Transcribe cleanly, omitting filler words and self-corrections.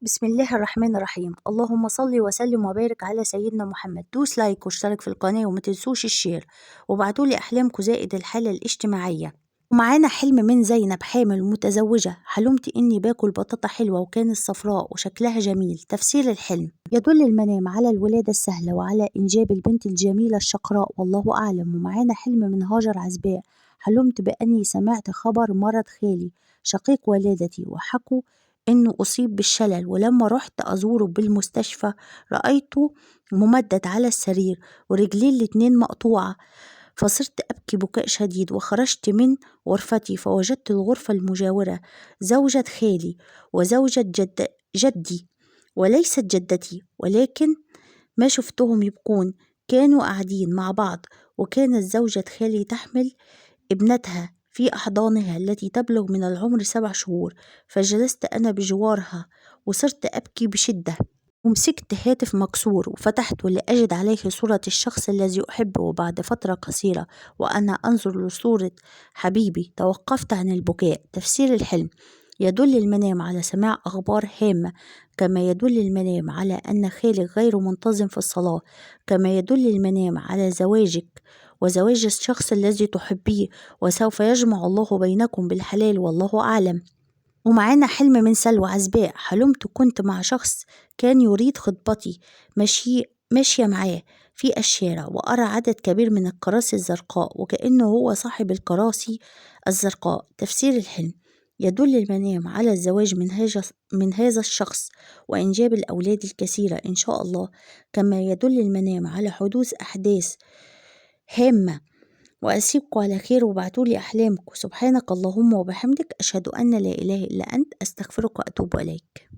بسم الله الرحمن الرحيم. اللهم صل وسلم وبارك على سيدنا محمد. دوس لايك واشترك في القناة وما تنسوش الشير وابعتولي أحلامكم زائد الحالة الاجتماعية. ومعانا حلم من زينب حامل متزوجة. حلمت إني باكل بطاطا حلوة وكانت صفراء وشكلها جميل. تفسير الحلم: يدل المنام على الولادة السهلة وعلى إنجاب البنت الجميلة الشقراء والله أعلم. ومعانا حلم من هاجر عزباء. حلمت بأني سمعت خبر مرض خالي شقيق والدتي وحكوا إنه أصيب بالشلل، ولما رحت أزوره بالمستشفى رأيته ممدد على السرير ورجليه الاتنين مقطوعة، فصرت أبكي بكاء شديد وخرجت من غرفتي فوجدت الغرفة المجاورة زوجة خالي وزوجة جدي وليست جدتي، ولكن ما شفتهم يبكون، كانوا قاعدين مع بعض. وكانت زوجة خالي تحمل ابنتها في أحضانها التي تبلغ من العمر 7 شهور، فجلست أنا بجوارها وصرت أبكي بشدة، ومسكت هاتف مكسور وفتحته لأجد عليه صورة الشخص الذي أحبه. وبعد فترة قصيرة وأنا أنظر لصورة حبيبي توقفت عن البكاء. تفسير الحلم: يدل المنام على سماع أخبار هامة، كما يدل المنام على أن خالق غير منتظم في الصلاة، كما يدل المنام على زواجك وزواج الشخص الذي تحبيه، وسوف يجمع الله بينكم بالحلال والله أعلم. ومعانا حلم من سلوى عزباء. حلمت كنت مع شخص كان يريد خطبتي، ماشية معاه في الشارع وأرى عدد كبير من الكراسي الزرقاء وكأنه هو صاحب الكراسي الزرقاء. تفسير الحلم: يدل المنام على الزواج من هذا الشخص وإنجاب الأولاد الكثيرة إن شاء الله، كما يدل المنام على حدوث أحداث هامة. وأسيبكم على خير وابعتولي أحلامكم. سبحانك اللهم وبحمدك، أشهد أن لا إله إلا أنت، أستغفرك وأتوب إليك.